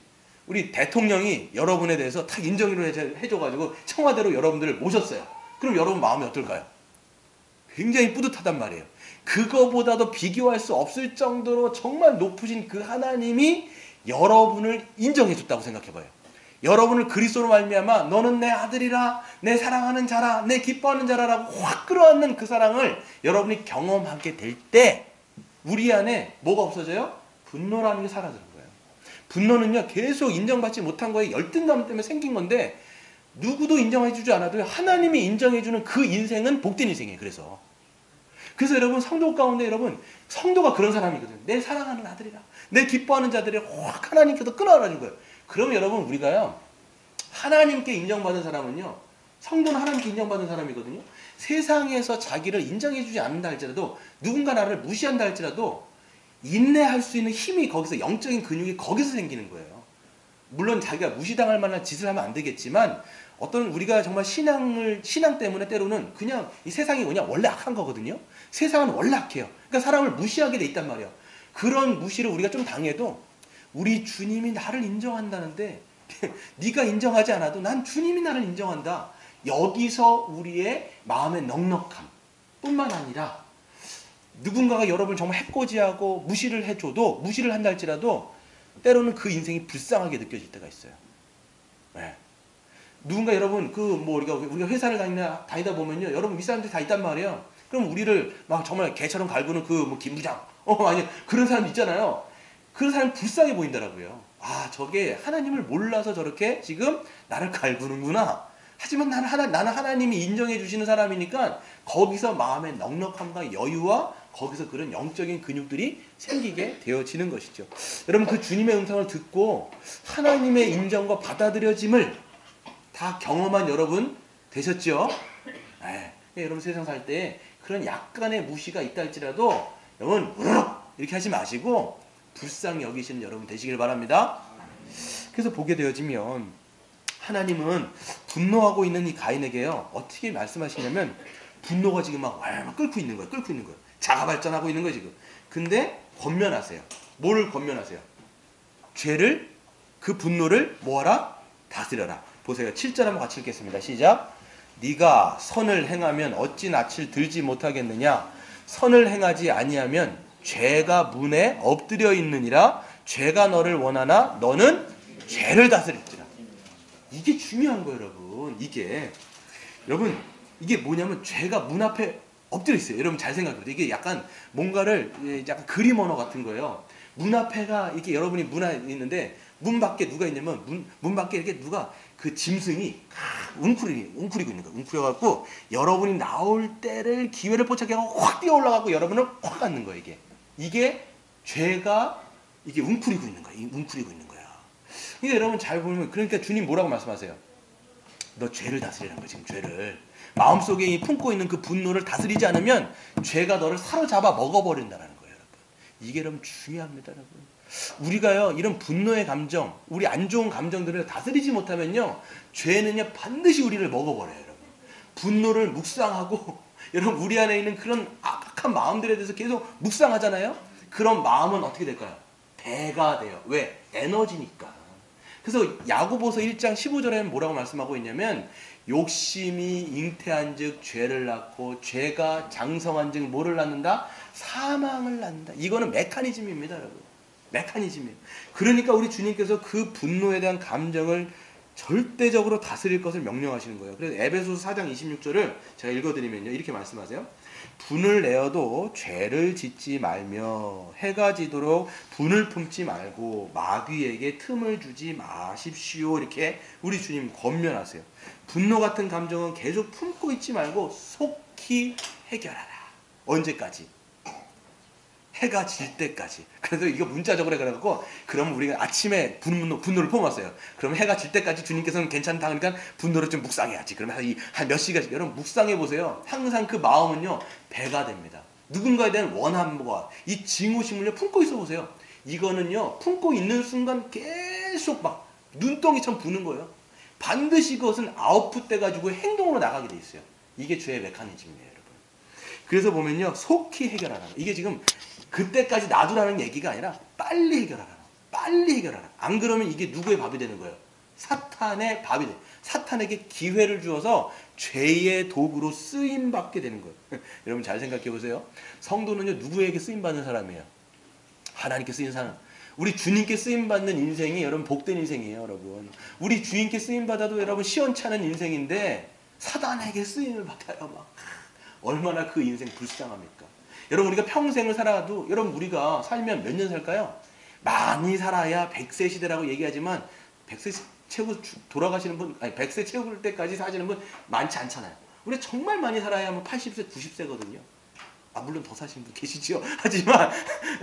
우리 대통령이 여러분에 대해서 탁 인정을 해줘가지고 청와대로 여러분들을 모셨어요. 그럼 여러분 마음이 어떨까요? 굉장히 뿌듯하단 말이에요. 그거보다도 비교할 수 없을 정도로 정말 높으신 그 하나님이 여러분을 인정해줬다고 생각해봐요. 여러분을 그리스도로 말미암아 너는 내 아들이라 내 사랑하는 자라 내 기뻐하는 자라라고 확 끌어안는 그 사랑을 여러분이 경험하게 될 때 우리 안에 뭐가 없어져요? 분노라는 게 사라지는 거예요. 분노는요 계속 인정받지 못한 거에 열등감 때문에 생긴 건데 누구도 인정해주지 않아도 하나님이 인정해주는 그 인생은 복된 인생이에요. 그래서 여러분 성도 가운데 여러분 성도가 그런 사람이거든요. 내 사랑하는 아들이라 내 기뻐하는 자들이 확 하나님께서 끌어안아준 거예요. 그러면 여러분 우리가요 하나님께 인정받은 사람은요 성도는 하나님께 인정받은 사람이거든요. 세상에서 자기를 인정해주지 않는다 할지라도 누군가 나를 무시한다 할지라도 인내할 수 있는 힘이 거기서 영적인 근육이 거기서 생기는 거예요. 물론 자기가 무시당할 만한 짓을 하면 안 되겠지만 어떤 우리가 정말 신앙 때문에 때로는 그냥 이 세상이 그냥 원래 악한 거거든요. 세상은 원래 악해요. 그러니까 사람을 무시하게 돼 있단 말이에요. 그런 무시를 우리가 좀 당해도 우리 주님이 나를 인정한다는데 네가 인정하지 않아도 난 주님이 나를 인정한다. 여기서 우리의 마음의 넉넉함 뿐만 아니라 누군가가 여러분을 정말 해코지하고 무시를 해줘도 무시를 한다 할지라도 때로는 그 인생이 불쌍하게 느껴질 때가 있어요. 네. 누군가 여러분 우리가 회사를 다니다 보면요 여러분 윗사람들이 다 있단 말이에요. 그럼 우리를 막 정말 개처럼 갈구는 김 부장 아니 그런 사람 있잖아요. 그런 사람이 불쌍해 보인다라고요. 아 저게 하나님을 몰라서 저렇게 지금 나를 갈구는구나. 하지만 나는 하나님이 인정해 주시는 사람이니까 거기서 마음의 넉넉함과 여유와 거기서 그런 영적인 근육들이 생기게 되어지는 것이죠. 여러분 그 주님의 음성을 듣고 하나님의 인정과 받아들여짐을 다 경험한 여러분 되셨죠? 네. 여러분 세상 살 때 그런 약간의 무시가 있다 할지라도 여러분 이렇게 하지 마시고 불쌍히 여기시는 여러분 되시길 바랍니다. 그래서 보게 되어지면 하나님은 분노하고 있는 이 가인에게요 어떻게 말씀하시냐면 분노가 지금 막 끓고 있는 거예요. 자가 발전하고 있는 거예요 지금. 근데 권면하세요. 뭐를 권면하세요? 죄를 그 분노를 뭐하라? 다스려라. 보세요. 7절 한번 같이 읽겠습니다. 시작. 네가 선을 행하면 어찌 낯을 들지 못하겠느냐? 선을 행하지 아니하면 죄가 문에 엎드려 있느니라. 죄가 너를 원하나 너는 죄를 다스릴지라. 이게 중요한 거예요, 여러분. 여러분 이게 뭐냐면 죄가 문 앞에 엎드려 있어요. 여러분 잘 생각해보세요. 이게 약간 뭔가를 약간 그림 언어 같은 거예요. 문 앞에가 이렇게 여러분이 문 안에 있는데 문 밖에 누가 있냐면 문 밖에 이렇게 누가 그 짐승이 웅크리고 있는 거예요. 웅크려갖고 여러분이 나올 때를 기회를 포착해서 확 뛰어 올라가고 여러분을 확 갖는 거예요. 이게 죄가 이게 웅크리고 있는 거야. 그러니까 여러분 잘 보면 그러니까 주님 뭐라고 말씀하세요? 너 죄를 다스리라는 거야, 지금 죄를. 마음속에 이 품고 있는 그 분노를 다스리지 않으면 죄가 너를 사로잡아 먹어버린다는 거예요, 여러분. 이게 여러분 중요합니다, 여러분. 우리가요, 이런 분노의 감정, 우리 안 좋은 감정들을 다스리지 못하면요, 죄는요, 반드시 우리를 먹어버려요, 여러분. 분노를 묵상하고, 여러분, 우리 안에 있는 그런 악한 마음들에 대해서 계속 묵상하잖아요? 그런 마음은 어떻게 될까요? 배가 돼요. 왜? 에너지니까. 그래서 야고보서 1장 15절에는 뭐라고 말씀하고 있냐면, 욕심이 잉태한 즉 죄를 낳고 죄가 장성한 즉 뭐를 낳는다? 사망을 낳는다. 이거는 메커니즘입니다, 여러분. 메커니즘이에요. 그러니까 우리 주님께서 그 분노에 대한 감정을 절대적으로 다스릴 것을 명령하시는 거예요. 그래서 에베소서 4장 26절을 제가 읽어드리면요, 이렇게 말씀하세요. 분을 내어도 죄를 짓지 말며 해가 지도록 분을 품지 말고 마귀에게 틈을 주지 마십시오. 이렇게 우리 주님 권면하세요. 분노 같은 감정은 계속 품고 있지 말고 속히 해결하라. 언제까지? 해가 질 때까지. 그래서 이거 문자적으로 그래갖고, 그럼 우리가 아침에 분노를 품었어요. 그럼 해가 질 때까지 주님께서는 괜찮다 하니까 분노를 좀 묵상해야지. 그러면 한 몇 시간씩. 여러분 묵상해 보세요. 항상 그 마음은요, 배가 됩니다. 누군가에 대한 원함과 이 증오심을요, 품고 있어 보세요. 이거는요, 품고 있는 순간 계속 막 눈덩이처럼 부는 거예요. 반드시 그것은 아웃풋 돼가지고 행동으로 나가게 돼 있어요. 이게 죄의 메커니즘이에요, 여러분. 그래서 보면요, 속히 해결하라. 이게 지금 그때까지 놔두라는 얘기가 아니라 빨리 해결하라. 빨리 해결하라. 안 그러면 이게 누구의 밥이 되는 거예요? 사탄의 밥이 돼요. 사탄에게 기회를 주어서 죄의 도구로 쓰임받게 되는 거예요. 여러분 잘 생각해 보세요. 성도는요, 누구에게 쓰임받는 사람이에요? 하나님께 쓰인 사람. 우리 주님께 쓰임받는 인생이 여러분 복된 인생이에요, 여러분. 우리 주님께 쓰임받아도 여러분 시원찮은 인생인데 사단에게 쓰임을 받아요. 막 얼마나 그 인생 불쌍합니까? 여러분 우리가 평생을 살아도, 여러분 우리가 살면 몇 년 살까요? 많이 살아야 100세 시대라고 얘기하지만 100세 채우고 돌아가시는 분, 아니 100세 채울 때까지 사시는 분 많지 않잖아요. 우리 정말 많이 살아야 뭐 80세, 90세거든요. 아 물론 더 사시는 분 계시죠. 하지만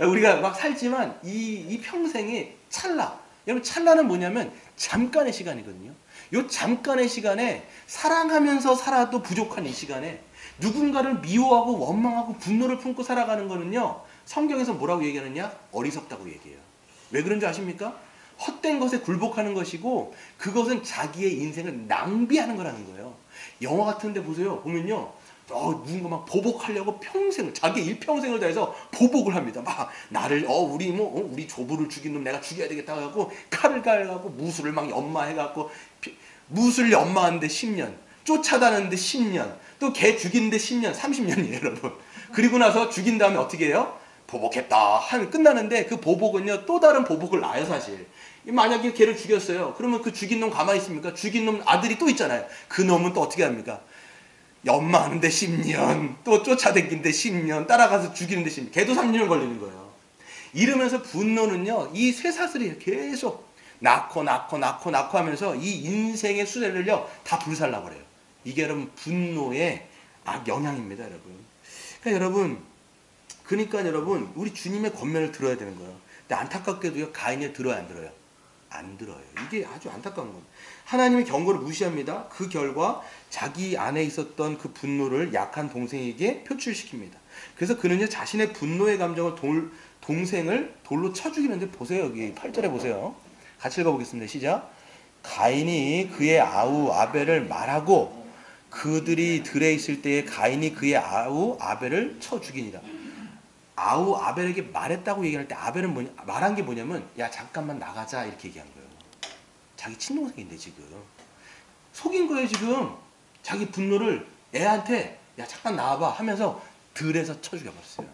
우리가 막 살지만 이 평생이 찰나. 여러분 찰나는 뭐냐면 잠깐의 시간이거든요. 요 잠깐의 시간에 사랑하면서 살아도 부족한 이 시간에 누군가를 미워하고 원망하고 분노를 품고 살아가는 거는요, 성경에서 뭐라고 얘기하느냐? 어리석다고 얘기해요. 왜 그런 줄 아십니까? 헛된 것에 굴복하는 것이고 그것은 자기의 인생을 낭비하는 거라는 거예요. 영화 같은 데 보세요. 보면요, 누군가 막 보복하려고 평생을, 자기 일평생을 다해서 보복을 합니다. 막 나를 우리 조부를 죽인 놈 내가 죽여야 되겠다 해갖고 칼을 갈갖고 무술을 막 연마해갖고, 무술 연마하는데 10년, 쫓아다니는데 10년, 또 걔 죽이는데 10년, 30년이에요, 여러분. 그리고 나서 죽인 다음에 어떻게 해요? 보복했다 하면 끝나는데, 그 보복은요, 또 다른 보복을 낳아요, 사실. 만약에 걔를 죽였어요. 그러면 그 죽인 놈 가만히 있습니까? 죽인 놈 아들이 또 있잖아요. 그 놈은 또 어떻게 합니까? 연마하는데 10년, 또 쫓아다니는데 10년, 따라가서 죽이는데 10년. 걔도 3년 걸리는 거예요. 이러면서 분노는요, 이 쇠사슬이 계속 낳고 하면서 이 인생의 수레를요, 다 불살라버려요. 이게 여러분 분노의 영향입니다, 여러분. 그러니까 여러분 우리 주님의 권면을 들어야 되는 거예요. 근데 안타깝게도요, 가인이 들어요, 안 들어요? 안 들어요. 이게 아주 안타까운 거예요. 하나님의 경고를 무시합니다. 그 결과 자기 안에 있었던 그 분노를 약한 동생에게 표출시킵니다. 그래서 그는요, 자신의 분노의 감정을 동생을 돌로 쳐 죽이는데, 보세요, 여기 8절에 보세요. 같이 읽어보겠습니다. 시작. 가인이 그의 아우 아벨을 말하고 그들이 들에 있을 때에 가인이 그의 아우 아벨을 쳐 죽이니라. 아우 아벨에게 말했다고 얘기할 때 아벨은 말한 게 뭐냐면, 야 잠깐만 나가자, 이렇게 얘기한 거예요. 자기 친동생인데 지금 속인 거예요. 지금 자기 분노를 애한테 야 잠깐 나와봐 하면서 들에서 쳐 죽여버렸어요.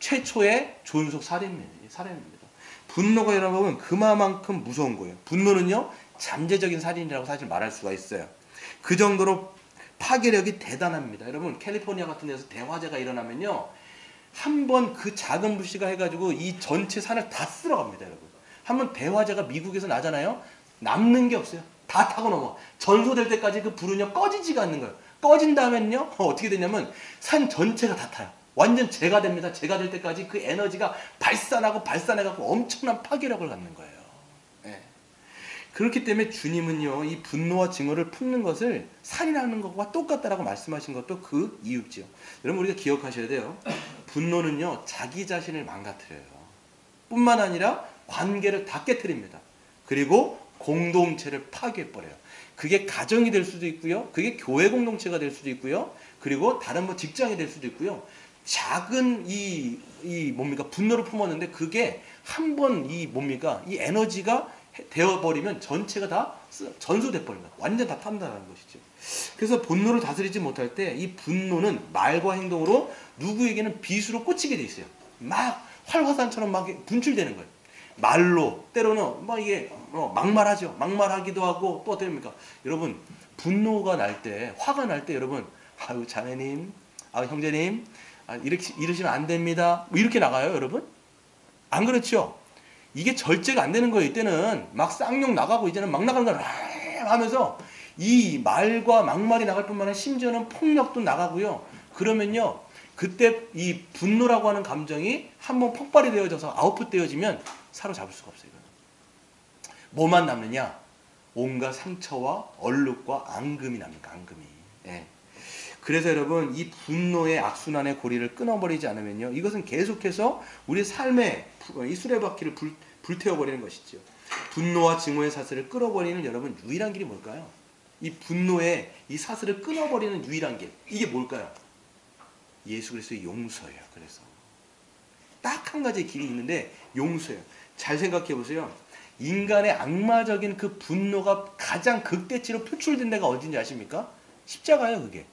최초의 존속 살인입니다. 분노가 여러분 그만큼 무서운 거예요. 분노는요, 잠재적인 살인이라고 사실 말할 수가 있어요. 그 정도로 파괴력이 대단합니다. 여러분 캘리포니아 같은 데서 대화재가 일어나면요, 한번 그 작은 불씨가 해가지고 이 전체 산을 다 쓸어갑니다. 여러분 한번 대화재가 미국에서 나잖아요. 남는 게 없어요. 다 타고 넘어. 전소될 때까지 그 불은요, 꺼지지가 않는 거예요. 꺼진 다음엔요, 어떻게 되냐면 산 전체가 다 타요. 완전 재가 됩니다. 재가 될 때까지 그 에너지가 발산해갖고 엄청난 파괴력을 갖는 거예요. 네. 그렇기 때문에 주님은요, 이 분노와 증오를 품는 것을 살인하는 것과 똑같다라고 말씀하신 것도 그 이유지요. 여러분, 우리가 기억하셔야 돼요. 분노는요, 자기 자신을 망가뜨려요. 뿐만 아니라 관계를 다 깨뜨립니다. 그리고 공동체를 파괴해버려요. 그게 가정이 될 수도 있고요. 그게 교회 공동체가 될 수도 있고요. 그리고 다른 뭐 직장이 될 수도 있고요. 작은 분노를 품었는데 그게 한번 이 에너지가 되어버리면 전체가 다 전소돼 버립니다. 완전 다 탄다는 것이죠. 그래서 분노를 다스리지 못할 때 이 분노는 말과 행동으로 누구에게는 비수로 꽂히게 돼 있어요. 막 활화산처럼 막 분출되는 거예요. 말로 때로는 막 이게 막말하죠. 막말하기도 하고 또 어떻습니까? 여러분, 분노가 날 때, 화가 날 때 여러분, 아유 자매님, 아유 형제님, 이러시면 안 됩니다. 뭐 이렇게 나가요, 여러분? 안 그렇죠? 이게 절제가 안 되는 거예요. 이때는 막 쌍욕 나가고 이제는 막 나가는 거야 하면서 이 말과 막말이 나갈 뿐만 아니라 심지어는 폭력도 나가고요. 그러면요, 그때 이 분노라고 하는 감정이 한번 폭발이 되어져서 아웃풋 되어지면 사로잡을 수가 없어요. 뭐만 남느냐? 온갖 상처와 얼룩과 앙금이 납니까? 앙금이. 예. 그래서 여러분, 이 분노의 악순환의 고리를 끊어버리지 않으면요, 이것은 계속해서 우리 삶의 이 수레바퀴를 불태워버리는 것이죠. 분노와 증오의 사슬을 끊어버리는 여러분 유일한 길이 뭘까요? 이 분노의 이 사슬을 끊어버리는 유일한 길, 이게 뭘까요? 예수 그리스도의 용서예요. 그래서 딱 한 가지 길이 있는데 용서예요. 잘 생각해 보세요. 인간의 악마적인 그 분노가 가장 극대치로 표출된 데가 어딘지 아십니까? 십자가예요. 그게.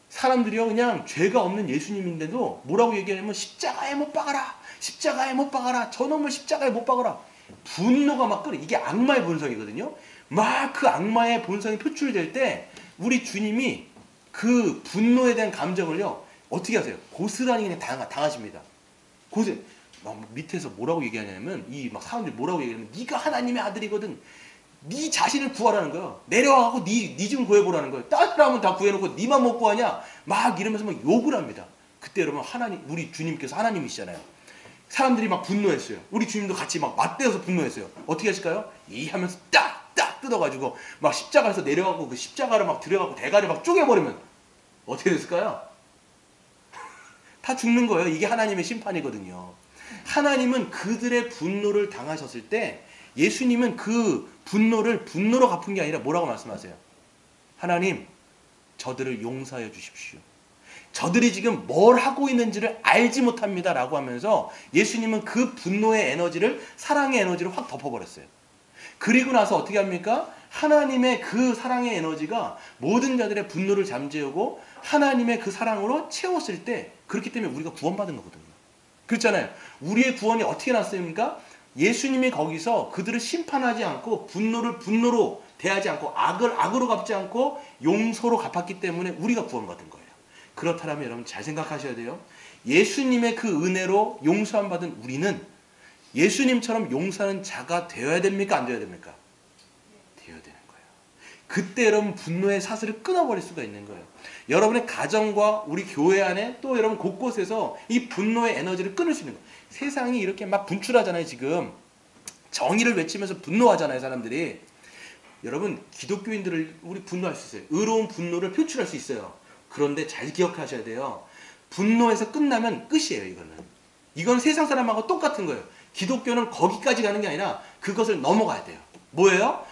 사람들이요, 그냥 죄가 없는 예수님인데도 뭐라고 얘기하냐면 십자가에 못 박아라, 십자가에 못 박아라, 저놈을 십자가에 못 박아라. 분노가 막 끓어. 이게 악마의 본성이거든요. 막 그 악마의 본성이 표출될 때 우리 주님이 그 분노에 대한 감정을요, 어떻게 하세요? 고스란히 그냥 당하십니다. 막 밑에서 뭐라고 얘기하냐면, 막 사람들이 뭐라고 얘기하냐면, 네가 하나님의 아들이거든, 네 자신을 구하라는 거예요. 내려와갖고 네 좀 구해보라는 거예요. 다른 사람은 다 구해놓고 네만 못 구하냐? 막 이러면서 막 욕을 합니다. 그때 여러분, 우리 주님께서 하나님이시잖아요. 사람들이 막 분노했어요. 우리 주님도 같이 막 맞대어서 분노했어요. 어떻게 하실까요? 하면서 딱 뜯어가지고 막 십자가에서 내려가고 그 십자가를 막 들여가고 대가를 막 쪼개버리면 어떻게 됐을까요? 다 죽는 거예요. 이게 하나님의 심판이거든요. 하나님은 그들의 분노를 당하셨을 때 예수님은 그 분노를 분노로 갚은 게 아니라 뭐라고 말씀하세요? 하나님, 저들을 용서해 주십시오. 저들이 지금 뭘 하고 있는지를 알지 못합니다 라고 하면서 예수님은 그 분노의 에너지를 사랑의 에너지로 확 덮어버렸어요. 그리고 나서 어떻게 합니까? 하나님의 그 사랑의 에너지가 모든 자들의 분노를 잠재우고 하나님의 그 사랑으로 채웠을 때, 그렇기 때문에 우리가 구원받은 거거든요. 그렇잖아요. 우리의 구원이 어떻게 났습니까? 예수님이 거기서 그들을 심판하지 않고 분노를 분노로 대하지 않고 악을 악으로 갚지 않고 용서로 갚았기 때문에 우리가 구원받은 거예요. 그렇다면 여러분 잘 생각하셔야 돼요. 예수님의 그 은혜로 용서함 받은 우리는 예수님처럼 용서하는 자가 되어야 됩니까? 안 되어야 됩니까? 되어야 되는 거예요. 그때 여러분 분노의 사슬을 끊어버릴 수가 있는 거예요. 여러분의 가정과 우리 교회 안에 또 여러분 곳곳에서 이 분노의 에너지를 끊을 수 있는 거예요. 세상이 이렇게 막 분출하잖아요. 지금 정의를 외치면서 분노하잖아요. 사람들이. 여러분, 기독교인들을 우리 분노할 수 있어요. 의로운 분노를 표출할 수 있어요. 그런데 잘 기억하셔야 돼요. 분노에서 끝나면 끝이에요. 이건 세상 사람하고 똑같은 거예요. 기독교는 거기까지 가는 게 아니라 그것을 넘어가야 돼요. 뭐예요?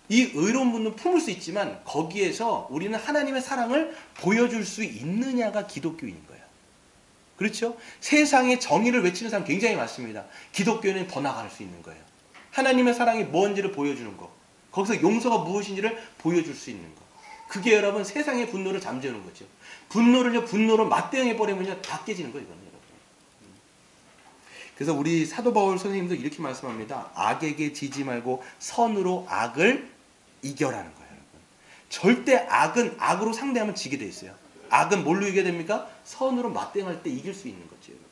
이 의로운 분노를 품을 수 있지만 거기에서 우리는 하나님의 사랑을 보여줄 수 있느냐가 기독교인인 거예요. 그렇죠? 세상에 정의를 외치는 사람 굉장히 많습니다. 기독교는 더 나아갈 수 있는 거예요. 하나님의 사랑이 뭔지를 보여주는 거. 거기서 용서가 무엇인지를 보여줄 수 있는 거. 그게 여러분 세상의 분노를 잠재우는 거죠. 분노로 맞대응해버리면 다 깨지는 거예요. 이거는 여러분. 그래서 우리 사도 바울 선생님도 이렇게 말씀합니다. 악에게 지지 말고 선으로 악을 이겨라는 거예요. 여러분. 절대 악은 악으로 상대하면 지게 돼 있어요. 악은 뭘로 이겨야 됩니까? 선으로 맞대응할 때 이길 수 있는 거죠. 여러분.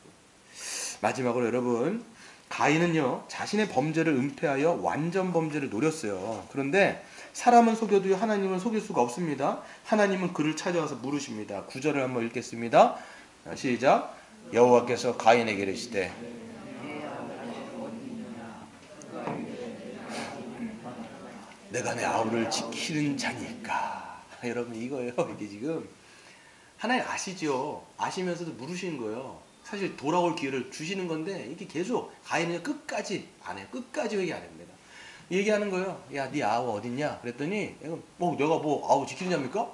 마지막으로 여러분, 가인은요 자신의 범죄를 은폐하여 완전 범죄를 노렸어요. 그런데 사람은 속여도 하나님은 속일 수가 없습니다. 하나님은 그를 찾아와서 물으십니다. 9절을 한번 읽겠습니다. 시작. 여호와께서 가인에게 이르시되 내가 내 아우를 지키는 자니까. 여러분 이거예요. 이게 지금 하나님 아시죠? 아시면서도 물으시는 거예요. 사실 돌아올 기회를 주시는 건데 이게 계속 가인은 끝까지 안 해요. 끝까지 회개 안 합니다. 얘기하는 거예요. 야, 네 아우 어딨냐? 그랬더니 내가 뭐 아우 지키는 자입니까?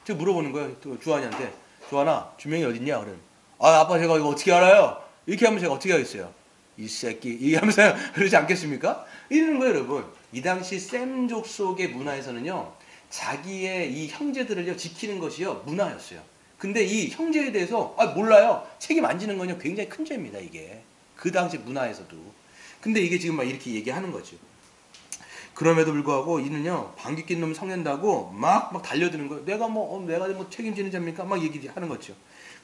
제가 물어보는 거예요. 주한이한테. 주한아, 주명이 어딨냐? 그래. 아, 아빠 제가 이거 어떻게 알아요? 이렇게 하면 제가 어떻게 하겠어요? 이 새끼 얘기하면서 그러지 않겠습니까? 이러는 거예요, 여러분. 이 당시 셈족 속의 문화에서는요, 자기의 이 형제들을요 지키는 것이요 문화였어요. 근데 이 형제에 대해서 몰라요. 책임 안 지는 건요 굉장히 큰 죄입니다. 이게 그 당시 문화에서도. 근데 이게 지금 막 이렇게 얘기하는 거죠. 그럼에도 불구하고 이는요 방귀 낀 놈 성낸다고 막 달려드는 거예요. 내가 뭐 책임지는 자입니까? 막 얘기하는 거죠.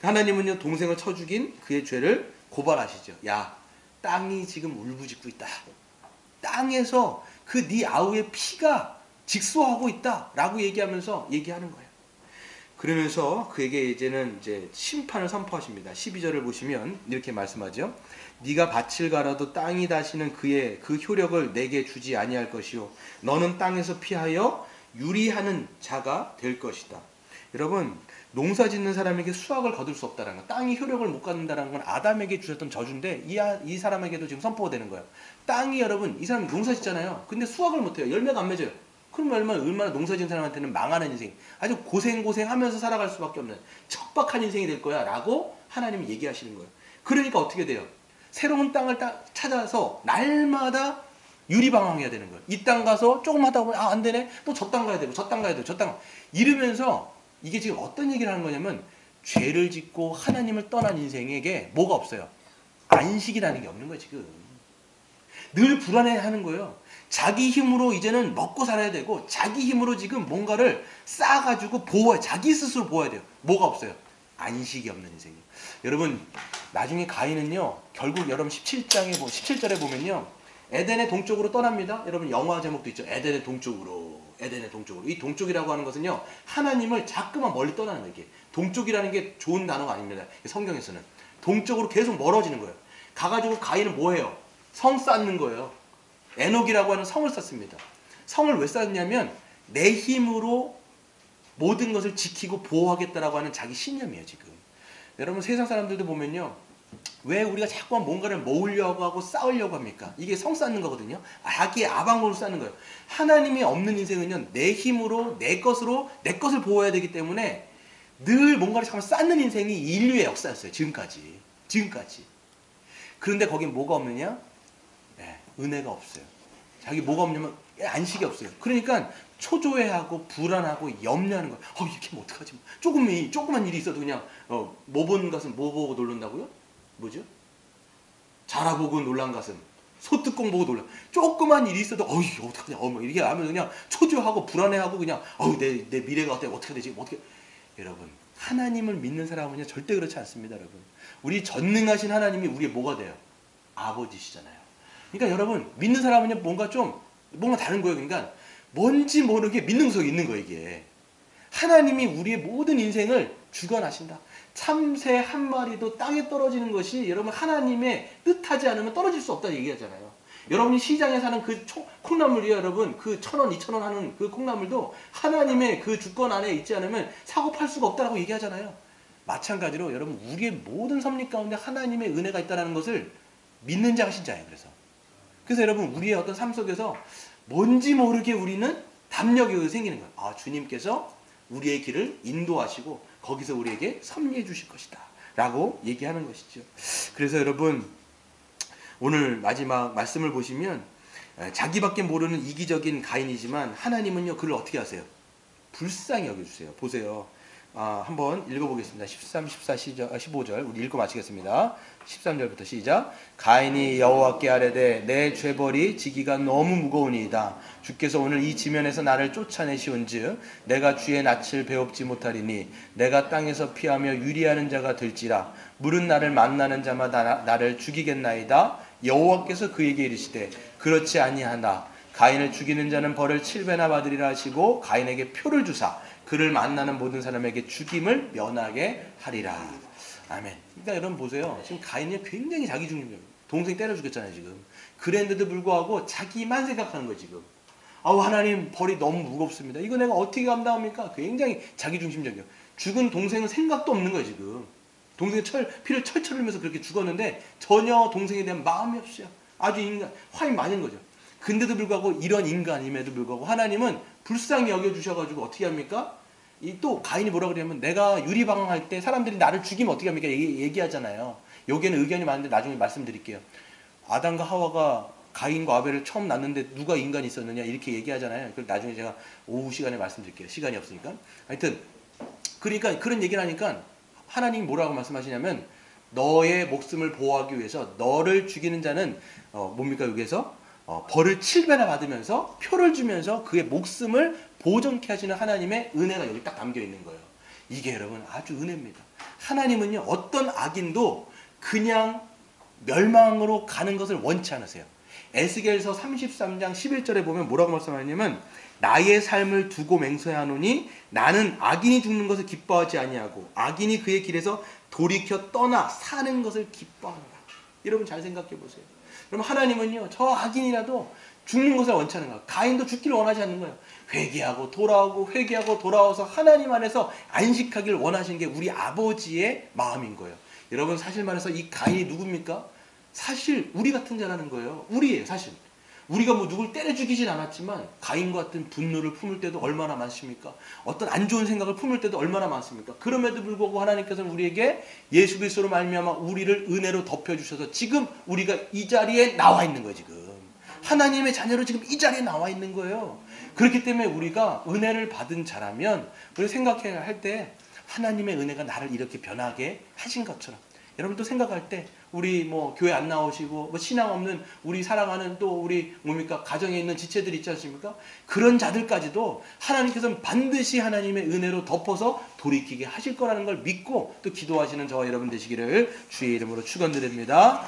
하나님은요 동생을 쳐 죽인 그의 죄를 고발하시죠. 야, 땅이 지금 울부짖고 있다. 땅에서 그 네 아우의 피가 직소하고 있다라고 얘기하면서 얘기하는 거예요. 그러면서 그에게 이제는 이제 심판을 선포하십니다. 12절을 보시면 이렇게 말씀하죠. 네가 밭을 갈아도 땅이 다시는 그의 그 효력을 내게 주지 아니할 것이요 너는 땅에서 피하여 유리하는 자가 될 것이다. 여러분, 농사 짓는 사람에게 수확을 거둘 수 없다는 거, 땅이 효력을 못 갖는다는 건 아담에게 주셨던 저주인데 이 사람에게도 지금 선포가 되는 거예요. 땅이 여러분, 이 사람이 농사 짓잖아요. 근데 수확을 못 해요. 열매가 안 맺어요. 그럼 얼마나 농사 짓는 사람한테는 망하는 인생, 아주 고생하면서 살아갈 수밖에 없는 척박한 인생이 될 거야 라고 하나님이 얘기하시는 거예요. 그러니까 어떻게 돼요? 새로운 땅을 찾아서 날마다 유리방황해야 되는 거예요. 이 땅 가서 조금 하다 보면 안 되네. 또 저 땅 가야 되고 저 땅 가야 되고 저 땅. 이러면서 이게 지금 어떤 얘기를 하는 거냐면 죄를 짓고 하나님을 떠난 인생에게 뭐가 없어요? 안식이라는 게 없는 거예요. 지금. 늘 불안해하는 거예요. 자기 힘으로 이제는 먹고 살아야 되고 자기 힘으로 지금 뭔가를 쌓아가지고 자기 스스로 보호해야 돼요. 뭐가 없어요? 안식이 없는 인생이에요. 여러분 나중에 가인은요 결국 여러분 17절에 보면요 에덴의 동쪽으로 떠납니다. 여러분 영화 제목도 있죠. 에덴의 동쪽으로. 이 동쪽이라고 하는 것은요 하나님을 자꾸만 멀리 떠나는 거예요. 이게 동쪽이라는 게 좋은 단어가 아닙니다. 성경에서는 동쪽으로 계속 멀어지는 거예요. 가가지고 가인은 뭐해요? 성 쌓는 거예요. 에녹이라고 하는 성을 쌓습니다. 성을 왜 쌓느냐면 내 힘으로 모든 것을 지키고 보호하겠다라고 하는 자기 신념이에요. 지금 여러분 세상 사람들도 보면요 왜 우리가 자꾸만 뭔가를 모으려고 하고 쌓으려고 합니까? 이게 성 쌓는 거거든요. 자기의 아방으로 쌓는 거예요. 하나님이 없는 인생은요 내 힘으로 내 것을 보호해야 되기 때문에 늘 뭔가를 자꾸 쌓는 인생이 인류의 역사였어요. 지금까지. 그런데 거긴 뭐가 없느냐? 은혜가 없어요. 자기 뭐가 없냐면 안식이 없어요. 그러니까 초조해하고 불안하고 염려하는 거예요. 이렇게 하면 어떡하지? 조그만 일이 있어도 그냥 뭐 보는 가슴 뭐 보고 놀란다고요? 뭐죠? 자라보고 놀란 가슴 소뚜껑 보고 놀라. 조그만 일이 있어도 어떡하냐 이렇게 하면 그냥 초조하고 불안해하고 그냥 내 미래가 어떻게 되지? 여러분 하나님을 믿는 사람은요 절대 그렇지 않습니다. 여러분 우리 전능하신 하나님이 우리의 뭐가 돼요? 아버지시잖아요. 그러니까 여러분 믿는 사람은요 뭔가 다른 거예요. 그러니까 뭔지 모르게 믿는 속에 있는 거예요. 이게 하나님이 우리의 모든 인생을 주관하신다. 참새 한 마리도 땅에 떨어지는 것이 여러분 하나님의 뜻하지 않으면 떨어질 수 없다 얘기하잖아요. 여러분이 시장에 사는 그 콩나물이요 여러분 그 1,000원 2,000원 하는 그 콩나물도 하나님의 그 주권 안에 있지 않으면 사고 팔 수가 없다라고 얘기하잖아요. 마찬가지로 여러분 우리의 모든 섭리 가운데 하나님의 은혜가 있다는 것을 믿는 자가 신자예요. 그래서 여러분 우리의 어떤 삶 속에서 뭔지 모르게 우리는 담력이 생기는 거예요. 주님께서 우리의 길을 인도하시고 거기서 우리에게 섭리해 주실 것이다 라고 얘기하는 것이죠. 그래서 여러분 오늘 마지막 말씀을 보시면 자기밖에 모르는 이기적인 가인이지만 하나님은요 그를 어떻게 하세요? 불쌍히 여겨주세요. 보세요. 한번 읽어보겠습니다. 13, 14, 15절 우리 읽고 마치겠습니다. 13절부터 시작. 가인이 여호와께 아뢰되 내 죄벌이 지기가 너무 무거우니이다. 주께서 오늘 이 지면에서 나를 쫓아내시온즉 내가 주의 낯을 배웁지 못하리니 내가 땅에서 피하며 유리하는 자가 될지라. 물은 나를 만나는 자마다 나를 죽이겠나이다. 여호와께서 그에게 이르시되 그렇지 아니하다. 가인을 죽이는 자는 벌을 7배나 받으리라 하시고 가인에게 표를 주사 그를 만나는 모든 사람에게 죽임을 면하게 하리라. 아멘. 그러니까 여러분 보세요. 지금 가인이 굉장히 자기 중심적이에요. 동생 때려 죽였잖아요 지금. 그랬는데도 불구하고 자기만 생각하는 거예요 지금. 아우 하나님 벌이 너무 무겁습니다. 이거 내가 어떻게 감당합니까? 굉장히 자기중심적이에요. 죽은 동생은 생각도 없는 거예요 지금. 동생이 피를 철철 흘리면서 그렇게 죽었는데 전혀 동생에 대한 마음이 없어요. 아주 인간 화인 많은 거죠. 근데도 불구하고 이런 인간임에도 불구하고 하나님은 불쌍히 여겨주셔가지고 어떻게 합니까? 이 또 가인이 뭐라 그러냐면 내가 유리방황할 때 사람들이 나를 죽이면 어떻게 합니까? 얘기하잖아요. 여기에는 의견이 많은데 나중에 말씀드릴게요. 아담과 하와가 가인과 아벨을 처음 낳는데 누가 인간이 있었느냐 이렇게 얘기하잖아요. 그걸 나중에 제가 오후 시간에 말씀드릴게요. 시간이 없으니까. 하여튼 그러니까 그런 얘기를 하니까 하나님이 뭐라고 말씀하시냐면 너의 목숨을 보호하기 위해서 너를 죽이는 자는 뭡니까 여기에서 벌을 7배나 받으면서 표를 주면서 그의 목숨을 보존케 하시는 하나님의 은혜가 여기 딱 담겨 있는 거예요. 이게 여러분 아주 은혜입니다. 하나님은요 어떤 악인도 그냥 멸망으로 가는 것을 원치 않으세요. 에스겔서 33장 11절에 보면 뭐라고 말씀하냐면 나의 삶을 두고 맹세하노니 나는 악인이 죽는 것을 기뻐하지 아니하고 악인이 그의 길에서 돌이켜 떠나 사는 것을 기뻐하노라. 여러분 잘 생각해 보세요. 그럼 하나님은요 저 악인이라도 죽는 것을 원치 않는 거예요. 가인도 죽기를 원하지 않는 거예요. 회개하고 돌아오고 회개하고 돌아와서 하나님 안에서 안식하기를 원하시는 게 우리 아버지의 마음인 거예요. 여러분 사실 말해서 이 가인이 누굽니까? 사실 우리 같은 자라는 거예요. 우리예요 사실. 우리가 뭐 누굴 때려 죽이진 않았지만 가인과 같은 분노를 품을 때도 얼마나 많습니까? 어떤 안 좋은 생각을 품을 때도 얼마나 많습니까? 그럼에도 불구하고 하나님께서는 우리에게 예수 그리스도로 말미암아 우리를 은혜로 덮여주셔서 지금 우리가 이 자리에 나와 있는 거예요. 지금 하나님의 자녀로 지금 이 자리에 나와 있는 거예요. 그렇기 때문에 우리가 은혜를 받은 자라면 우리 생각해야 할 때 하나님의 은혜가 나를 이렇게 변하게 하신 것처럼 여러분도 생각할 때 우리 뭐 교회 안 나오시고 뭐 신앙 없는 우리 사랑하는 또 우리 뭡니까 가정에 있는 지체들 있지 않습니까? 그런 자들까지도 하나님께서는 반드시 하나님의 은혜로 덮어서 돌이키게 하실 거라는 걸 믿고 또 기도하시는 저와 여러분 되시기를 주의 이름으로 축원드립니다.